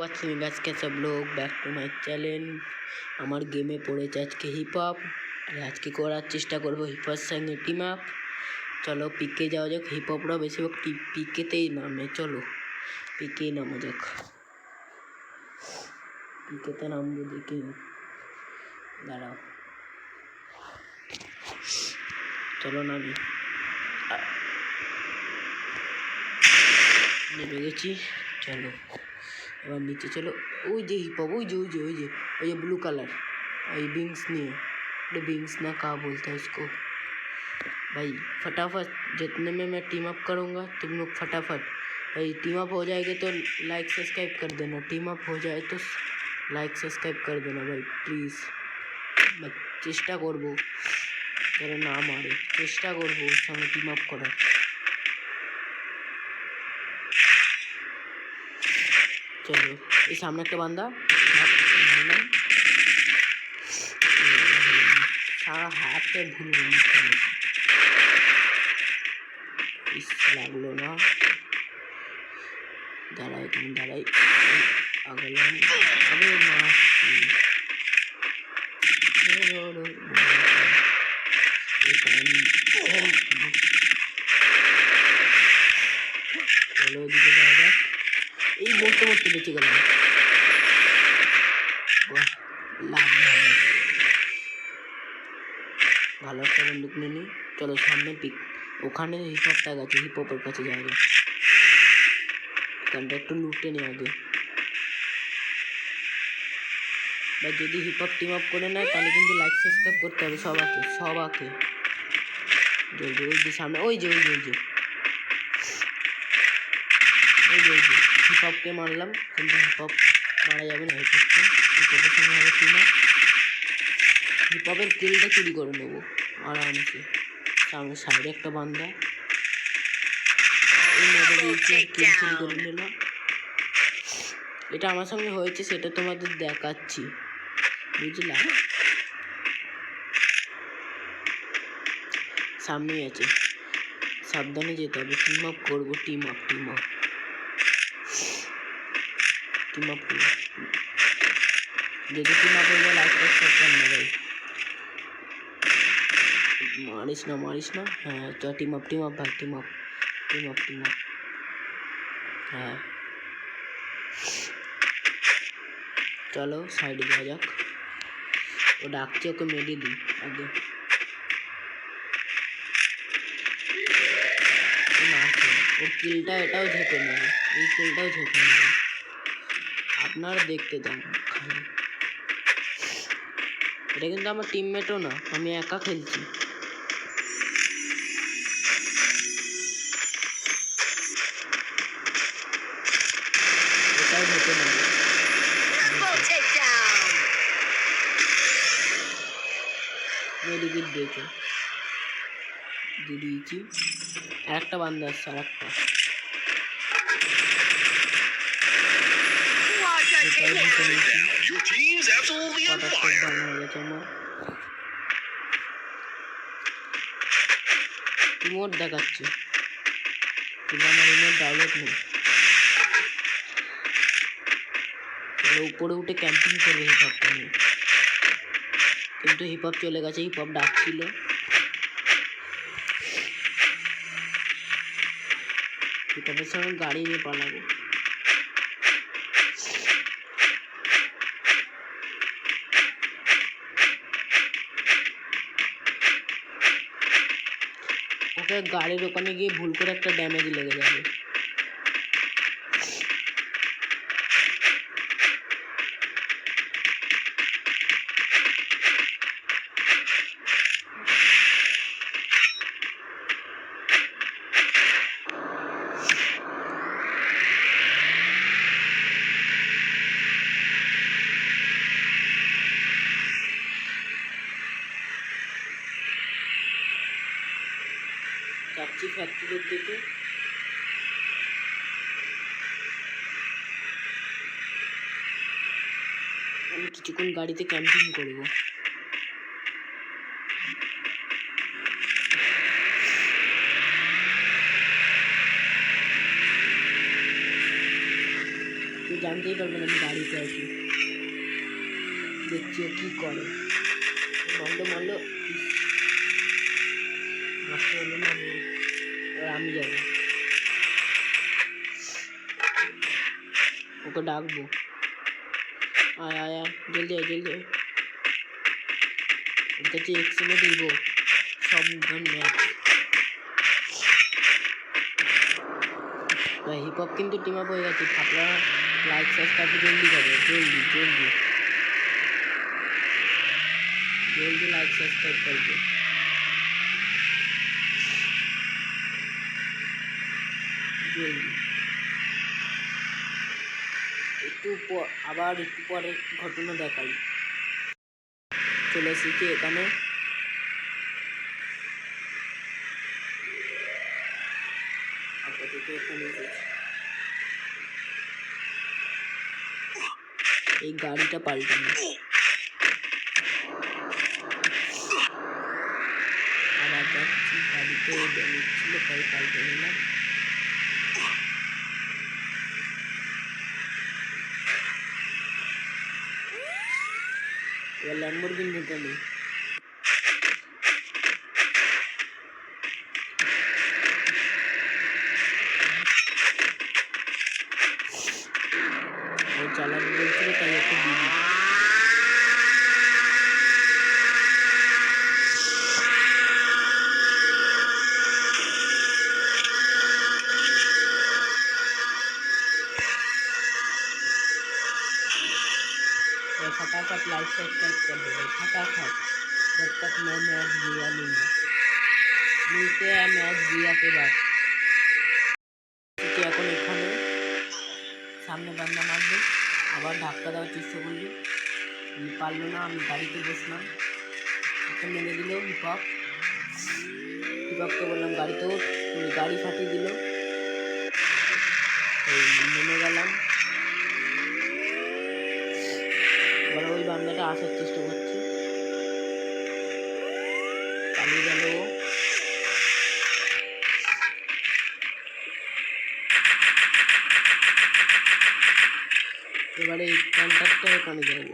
Watching आज के सब लोग बैक टू माई चैनल আমার গেমে পড়েছে আজকে হিপ হপ আর আজকে করার চেষ্টা করব হিপ হপের সঙ্গে টিম আপ। চলো পিকে যাওয়া যাক। হিপ হপরা বেশিরভাগ পিকেতেই নামে, চলো পিকেই নামা যাক। পিকেতে নামবো, দেখি দাঁড়াও, চলো নামি। নেমে গেছি, চলো এবার নিচে চলো। ওই যে হিপ हॉप, ওই যে ब्लू कलर, वही विंग्स नहीं है, तो विंग्स ना कहा बोलता है इसको भाई। फटाफट जितने में मैं टीम अप करूँगा तुम लोग फटाफट भाई टीम अप हो जाएगा तो लाइक सब्सक्राइब कर देना। टीम अप हो जाए तो लाइक सब्सक्राइब कर देना भाई प्लीज़। मैं चेष्टा करबो तेरे नाम आ रहे, चेष्टा करबो संगे टीम अप करा। चलो ये सामने एक बंदा सारा हाथ पे भूल लागलो ना। दाঁড়াই তুমি দাঁড়াই আগলাম। আরে চলো ওদিকে যাওয়া যাক। এই মরতে মরতে বেঁচে গেলাম, লাভ ভালো একটা বন্দুক নিয়ে নিই। চলো সামনে পিক, ওখানে হিপ হপটা গেছে, হিপ হপের কাছে যাওয়া যায়। এখানটা একটু লুটে নিই আগে, বা যদি হিপ হপ টিম আপ করে নেয় তাহলে কিন্তু লাইক সাবস্ক্রাইব করতে হবে সবাকে। জলদি ওই যে সামনে, ওই যে হিপ হপকে মারলাম, কিন্তু হিপ হপ মারা যাবে না। হিপ হপের সঙ্গে হবে টিম আপ। হিপ হপের কিলটা চুরি করে নেবো আরামসে। সামনে সাইডে একটা বান্দা, এই মধ্যে দিয়েছে, কিল চুরি করে নিলাম। এটা আমার সঙ্গে হয়েছে, সেটা তোমাদের দেখাচ্ছি, বুঝলাম। সামনেই আছে, সাবধানে যেতে হবে। টিম আপ করবো, টিম আপ যদি টিম আপ হয়ে যায় লাইক সাবস্ক্রাইব করনা ভাই। মারিস না। হ্যাঁ তো টিম আপ ভাই, টিম আপ। হ্যাঁ চলো সাইডে যাওয়া যাক। ও ডাকছে, ওকে মেরে দিই আগে। ওর কিলটা এটাও ঝেপে নেবে, এই কিলটাও ঝেপে নেবে। আপনারা দেখতে যান খালি। এটা কিন্তু আমার টিমমেটও না, আমি একা খেলছি। এটাও ঝেপে নেবে। মেডিকিট দিয়েছে, দিয়ে দিয়েছি। একটা বান্দা আসছে, আরেকটা। রিমোট দেখাচ্ছে কিন্তু আমার রিমোট ডাউনলোড নেই। উপরে উঠে ক্যাম্পিং করবে হিপ হপটা নিয়ে, কিন্তু হিপ হপ চলে গেছে। হিপ হপ ডাকছিল, হিপ হপের সঙ্গে গাড়ি নিয়ে পালাবো। ওকে গাড়ির ওখানে গিয়ে ভুল করে একটা ড্যামেজ লেগে যাবে। যাচ্ছি ফ্যাক্টরির দিকে। আমি কিছুক্ষণ গাড়িতে ক্যাম্পিং করবো। জানতেই পারবেন আমি গাড়িতে আছি। দেখছি কি করে। মারলো মারলো, মারতে হলো না। এবার আমি যাবো, ওকে ডাকবো। আয় আয় আয়, জলদি আয় জলদি আয়। ওর কাছে এক্সএমে দিব সব গান ম্যাচ। হিপ হপ কিন্তু টিম আপ হয়ে গেছে। আপনারা লাইক সাবস্ক্রাইব জলদি করবে, জলদি জলদি জলদি লাইক সাবস্ক্রাইব করবে। জলদি আবার একটু পরে ঘটনা দেখাই। চলে এসেছি এখানে। আপাতত এখানে এই গাড়িটা পাল্টানো। আবার যাচ্ছি, গাড়িতে ড্যামেজ ছিল তাই পাল্টে নিলাম। এবার ল্যাম্বরগিনিটা নেই। চালানো বলছিল তাই একটু দিদি। फटाफट लाइक सब्सक्राइब कर दो भाई, फटाफट, जब तक मैं मैच जिया लूँगा। मिलते हैं मैच जिया के बाद। এখন এখানে সামনে বান্দা মারবে, আবার ধাক্কা দেওয়ার চেষ্টা করলো, পারলো না। আমি গাড়িতে বসলাম, একটা মেরে দিল হিপহপকে বললাম গাড়িতে ওঠ, গাড়ি ফাটিয়ে দিল। নেমে গেলাম। এবার ওই বান্দাটা আসার চেষ্টা করছে, পালিয়ে গেল ও। এবারে এই কন্ট্রাক্টটা এখানে যাবো।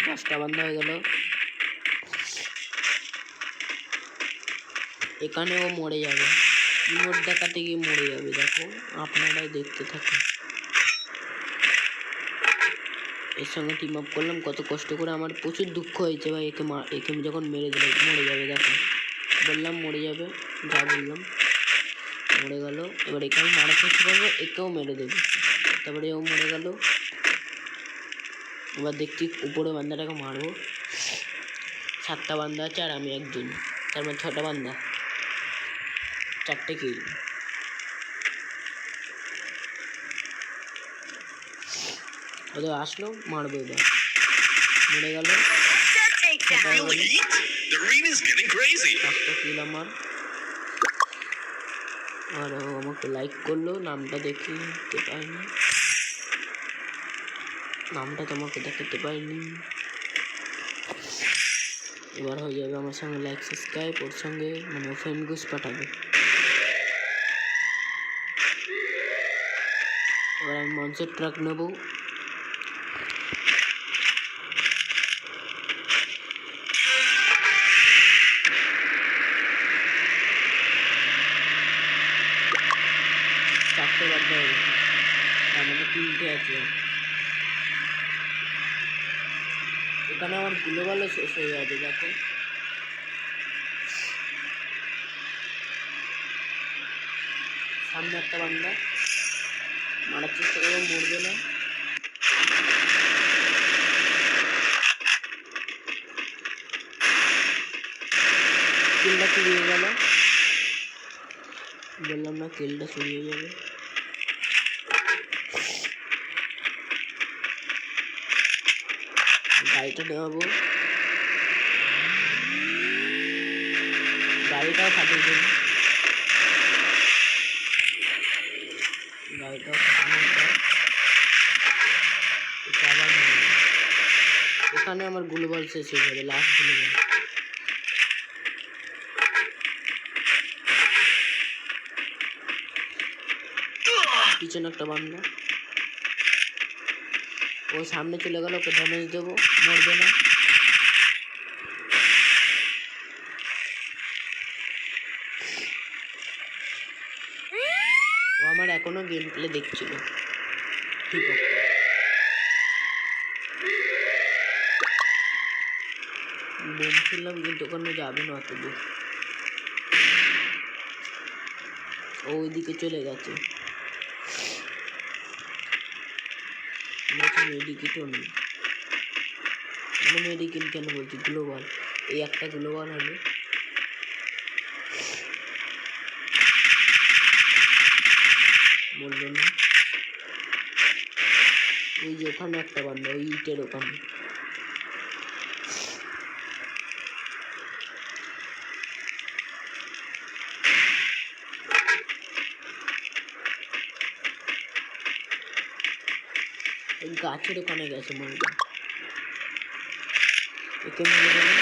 10টা বান্দা হয়ে গেল। এখানে ও মরে যাবে, রিমোট দেখাতে গিয়ে মরে যাবে। দেখো, আপনারাই দেখতে থাকুন। এর সঙ্গে টিম আপ করলাম কত কষ্ট করে। আমার প্রচুর দুঃখ হয়েছে ভাই, একে যখন মেরে দিল মরে যাবে। দেখো, বললাম মরে যাবে, যা বললাম মরে গেল। এবার এখানে মারার চেষ্টা করবো, একেও মেরে দেবে। তারপরে ও মরে গেল। এবার দেখছি উপরে বান্দাটাকে মারবো। 7টা বান্দা আছে আর আমি একজন, তার মানে 6টা বান্দা, 4টে কিল। ওদের আসলো, মারবো। এবার মরে গেল। 5টা কিল আমার। আর আমাকে লাইক করলো, নামটা দেখতে পাইনি, নামটা তোমাকে দেখাতে পাইনি। এবার হয়ে যাবে আমার সঙ্গে লাইক সাবস্ক্রাইব, ওর সঙ্গে মানে ফ্রেন্ড রিকোয়েস্ট পাঠাবে। এবার আমি মঞ্চের ট্রাক নেবো। চারটে বাদ হয়ে গেছে, তার মানে 3টে আছে। এখানে আমার গ্লোবালও শেষ হয়ে যাবে। দেখো, সামনে একটা বান্দা, মারার চেষ্টা করবো, মরবে না। কিলটা চুরিয়ে গেল, বললাম না কিলটা চুরিয়ে যাবে। গাড়িটা নেওয়াবো, গাড়িটাও ফাটিয়ে দেবো। গাড়িটাও ফাটানোর পর আবার এখানে আমার গ্লোবাল শেষ হয়ে যাবে, লাস্ট গ্লোবাল। পিছনে একটা বান্দা, ও সামনে চলে গেল, ওকে ড্যামেজ দেবো, মরবে না। ও আমার এখনো গেম প্লে দেখছিল। ঠিক আছে, বলছিলাম কিন্তু ওখানে যাবে না অত দূর। ও ওইদিকে চলে গেছে। মেডিকিটও নেই, মানে মেডিকিট কেন বলছি, গ্লোবাল। এই একটা গ্লোবাল হলে বললো না। ওই যে ওখানে একটা বান্দা, ওই ইটের ওখানে। ওই গাছের ওখানে গেছে মনটা, একে মেরে দেবে।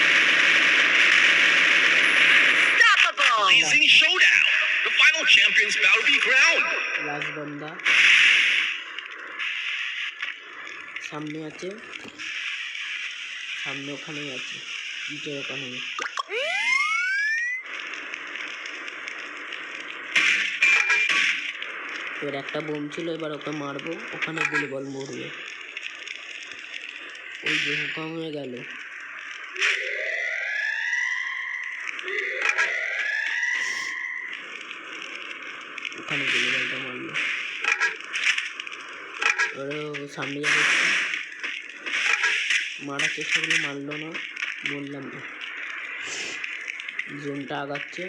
Amazing showdown! The final champions bout to be crowned. Last বান্দা সামনে আছে, সামনে ওখানেই আছে, ইটের ওখানে। এবার একটা বোম ছিল, এবার ওকে মারবো, ওখানে গুলি বল মরবে। ওই যে হুকাম হয়ে গেল। ওখানে গুলি বলটা মারলো, এবারে সামনে যাবে, মারার চেষ্টা করলে মারলো না, বললাম না। জোনটা আগাচ্ছে,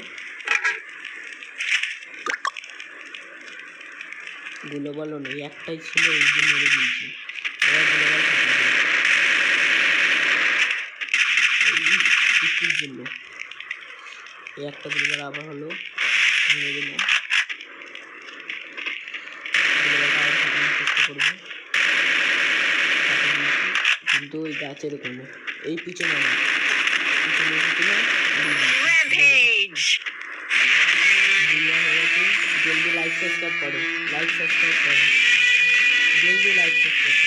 গ্লোবালও নেই, একটাই ছিল, এই যে মেরে দিয়েছি। এবার গ্লোবাল কিছুর জন্য এই একটা গ্লোবাল আবার হলো, মেরে দিলাম। গ্লোবালটা আবার ফাটানোর চেষ্টা করবো, কিন্তু ওই গাছের ওখানে, এই পিছনে না, পিছনে এসেছিলাম। জলদি লাইক সাবস্ক্রাইব করো, লাইক সাবস্ক্রাইব করো, জলদি লাইক সাবস্ক্রাইব করো।